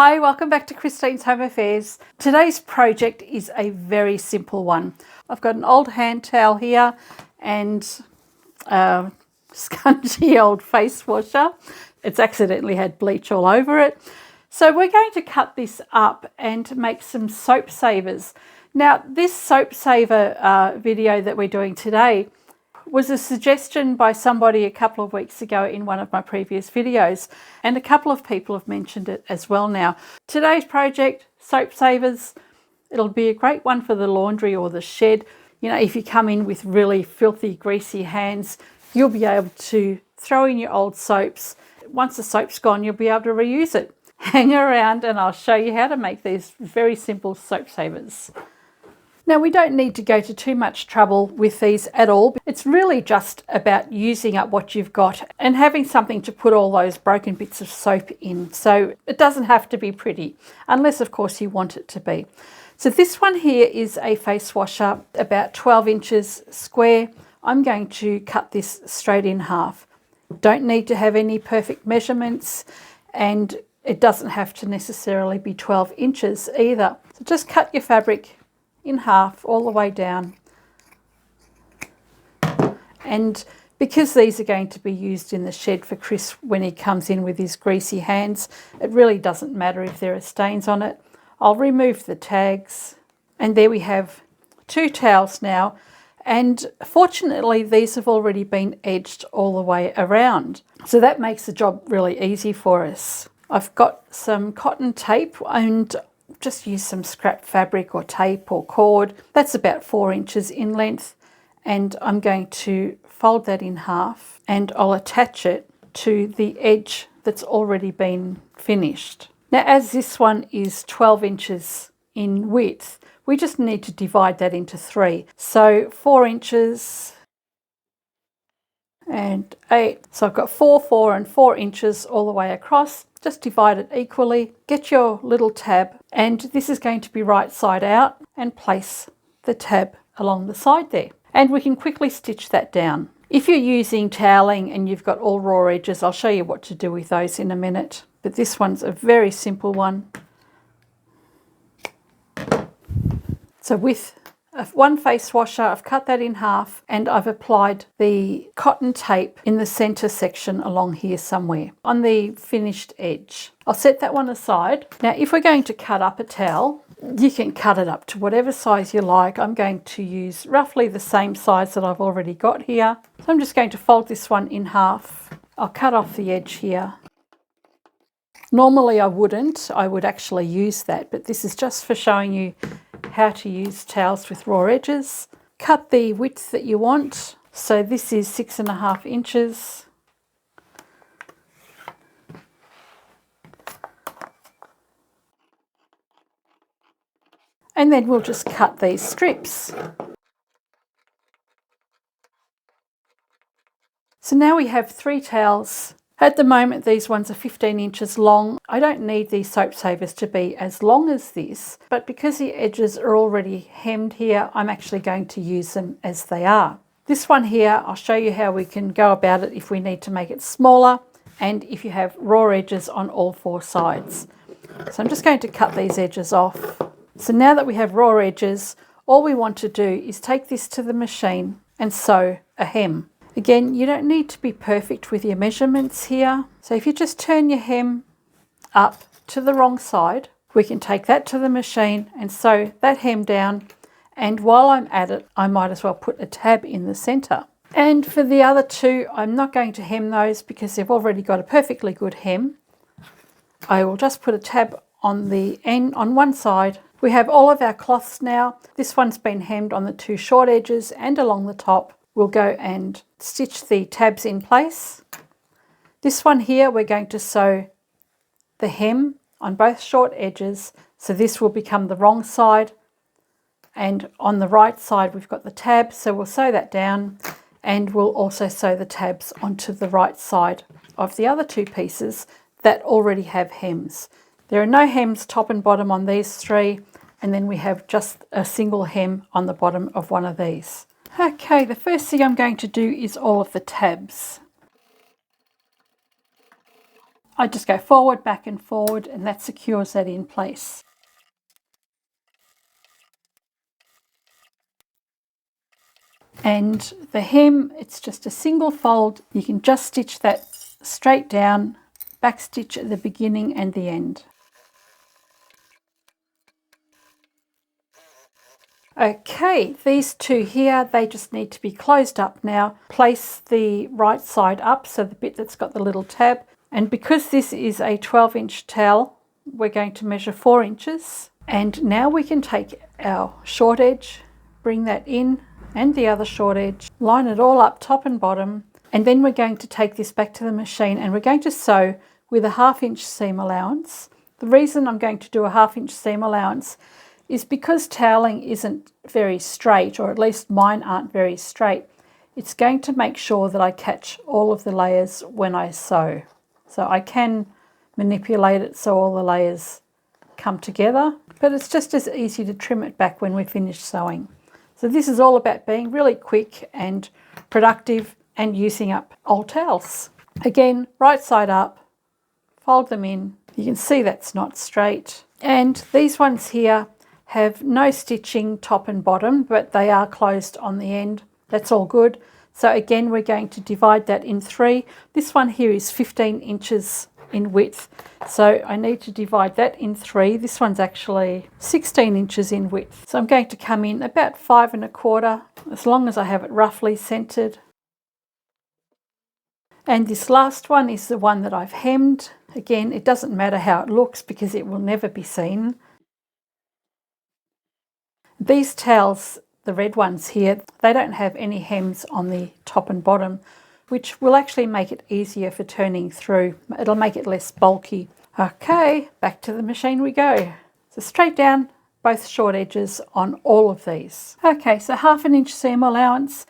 Hi, welcome back to Christine's Home Affairs. Today's project is a very simple one. I've got an old hand towel here and a scungy old face washer. It's accidentally had bleach all over it. So we're going to cut this up and make some soap savers. Now this soap saver video that we're doing today was a suggestion by somebody a couple of weeks ago in one of my previous videos, and a couple of people have mentioned it as well now. Today's project, soap savers, it'll be a great one for the laundry or the shed. You know, if you come in with really filthy, greasy hands, you'll be able to throw in your old soaps. Once the soap's gone, you'll be able to reuse it. Hang around and I'll show you how to make these very simple soap savers. Now, we don't need to go to too much trouble with these at all. It's really just about using up what you've got and having something to put all those broken bits of soap in. So it doesn't have to be pretty, unless of course you want it to be. So this one here is a face washer, about 12 inches square. I'm going to cut this straight in half. Don't need to have any perfect measurements, and it doesn't have to necessarily be 12 inches either. So just cut your fabric in half all the way down, and because these are going to be used in the shed for Chris when he comes in with his greasy hands, it really doesn't matter if there are stains on it. I'll remove the tags, and there we have two towels now, and fortunately these have already been edged all the way around, so that makes the job really easy for us. I've got some cotton tape and just use some scrap fabric or tape or cord. That's about 4 inches in length, and I'm going to fold that in half and I'll attach it to the edge that's already been finished. Now, as this one is 12 inches in width, we just need to divide that into 3. So 4 inches and 8. So I've got 4, 4 and 4 inches all the way across. Just divide it equally, get your little tab, and this is going to be right side out, and place the tab along the side there. And we can quickly stitch that down. If you're using toweling and you've got all raw edges, I'll show you what to do with those in a minute. But this one's a very simple one. So with one face washer, I've cut that in half and I've applied the cotton tape in the center section along here somewhere on the finished edge. I'll set that one aside. Now, if we're going to cut up a towel, you can cut it up to whatever size you like. I'm going to use roughly the same size that I've already got here. So I'm just going to fold this one in half. I'll cut off the edge here. Normally I wouldn't. I would actually use that, but this is just for showing you how to use towels with raw edges. Cut the width that you want. So this is 6.5 inches. And then we'll just cut these strips. So now we have 3 towels. At the moment, these ones are 15 inches long. I don't need these soap savers to be as long as this, but because the edges are already hemmed here, I'm actually going to use them as they are. This one here, I'll show you how we can go about it if we need to make it smaller, and if you have raw edges on all 4 sides. So I'm just going to cut these edges off. So now that we have raw edges, all we want to do is take this to the machine and sew a hem. Again, you don't need to be perfect with your measurements here. So if you just turn your hem up to the wrong side, we can take that to the machine and sew that hem down. And while I'm at it, I might as well put a tab in the center. And for the other 2, I'm not going to hem those because they've already got a perfectly good hem. I will just put a tab on the end on one side. We have all of our cloths now. This one's been hemmed on the 2 short edges and along the top. We'll go and stitch the tabs in place. This one here, we're going to sew the hem on both short edges, so this will become the wrong side, and on the right side we've got the tab, so we'll sew that down, and we'll also sew the tabs onto the right side of the other 2 pieces that already have hems. There are no hems top and bottom on these 3, and then we have just a single hem on the bottom of one of these. Okay, the first thing I'm going to do is all of the tabs. I just go forward, back and forward, and that secures that in place. And the hem, it's just a single fold. You can just stitch that straight down, back stitch at the beginning and the end. Okay, these two here, they just need to be closed up now. Place the right side up, so the bit that's got the little tab. And because this is a 12-inch towel, we're going to measure 4 inches. And now we can take our short edge, bring that in, and the other short edge, line it all up top and bottom. And then we're going to take this back to the machine and we're going to sew with a 1/2 inch seam allowance. The reason I'm going to do a 1/2 inch seam allowance is because toweling isn't very straight, or at least mine aren't very straight. It's going to make sure that I catch all of the layers when I sew. So I can manipulate it so all the layers come together, but it's just as easy to trim it back when we're finished sewing. So this is all about being really quick and productive and using up old towels. Again, right side up, fold them in. You can see that's not straight. And these ones here have no stitching top and bottom, but they are closed on the end. That's all good. So again, we're going to divide that in 3. This one here is 15 inches in width, so I need to divide that in 3. This one's actually 16 inches in width. So I'm going to come in about 5 1/4, as long as I have it roughly centered. And this last one is the one that I've hemmed. Again, it doesn't matter how it looks because it will never be seen. These towels, the red ones here, they don't have any hems on the top and bottom, which will actually make it easier for turning through. It'll make it less bulky. Okay, back to the machine we go. So straight down, both short edges on all of these. Okay, so 1/2 inch seam allowance.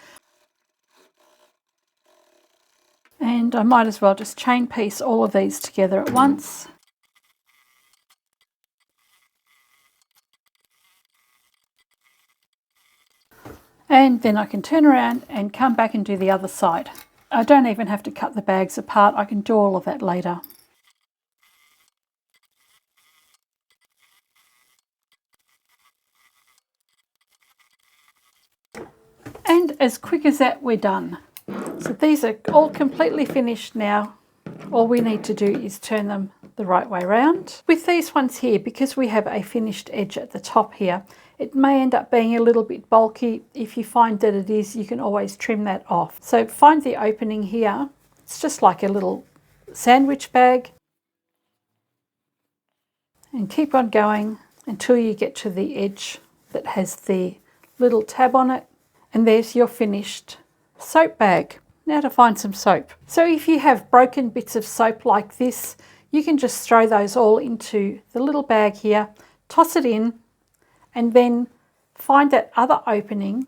And I might as well just chain piece all of these together at once. And then I can turn around and come back and do the other side. I don't even have to cut the bags apart. I can do all of that later. And as quick as that, we're done. So these are all completely finished now. All we need to do is turn them the right way around. With these ones here, because we have a finished edge at the top here, it may end up being a little bit bulky. If you find that it is, you can always trim that off. So find the opening here. It's just like a little sandwich bag. And keep on going until you get to the edge that has the little tab on it. And there's your finished soap bag. Now to find some soap. So if you have broken bits of soap like this, you can just throw those all into the little bag here, toss it in, and then find that other opening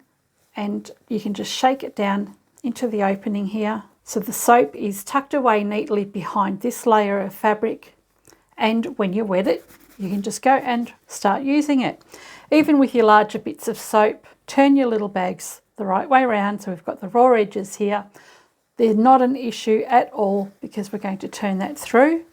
and you can just shake it down into the opening here. So the soap is tucked away neatly behind this layer of fabric, and when you wet it, you can just go and start using it. Even with your larger bits of soap, turn your little bags the right way around. So we've got the raw edges here. They're not an issue at all because we're going to turn that through.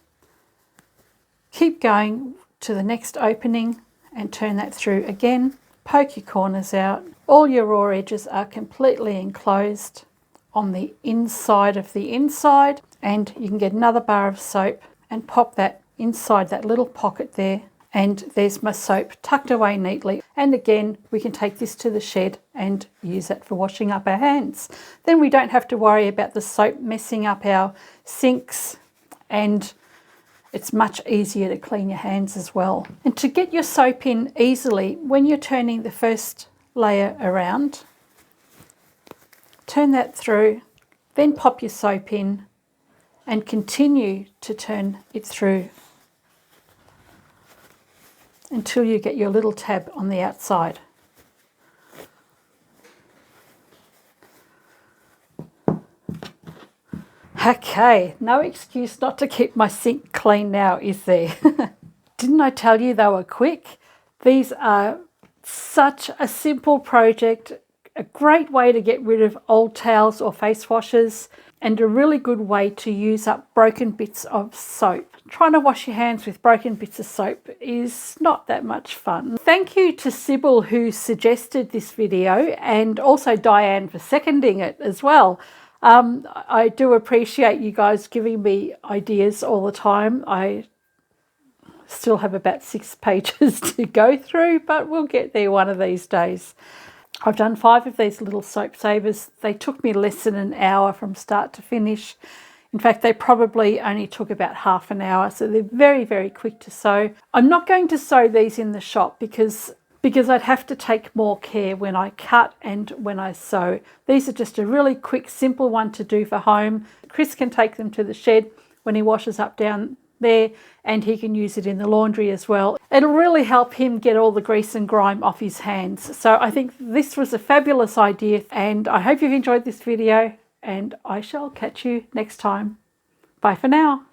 Keep going to the next opening and turn that through again. Poke your corners out. All your raw edges are completely enclosed on the inside of the inside, and you can get another bar of soap and pop that inside that little pocket there, and there's my soap tucked away neatly. And again, we can take this to the shed and use it for washing up our hands. Then we don't have to worry about the soap messing up our sinks, and it's much easier to clean your hands as well. And to get your soap in easily, when you're turning the first layer around, turn that through, then pop your soap in and continue to turn it through until you get your little tab on the outside. Okay, no excuse not to keep my sink clean now, is there? Didn't I tell you they were quick? These are such a simple project, a great way to get rid of old towels or face washers. and a really good way to use up broken bits of soap. Trying to wash your hands with broken bits of soap is not that much fun. Thank you to Sybil who suggested this video, and also Diane for seconding it as well. I do appreciate you guys giving me ideas all the time. I still have about 6 pages to go through, but we'll get there one of these days. I've done 5 of these little soap savers. They took me less than an hour from start to finish. In fact, they probably only took about half an hour, so they're very, very quick to sew. I'm not going to sew these in the shop because I'd have to take more care when I cut and when I sew. These are just a really quick, simple one to do for home. Chris can take them to the shed when he washes up down there, and he can use it in the laundry as well. It'll really help him get all the grease and grime off his hands. So I think this was a fabulous idea, and I hope you've enjoyed this video, and I shall catch you next time. Bye for now.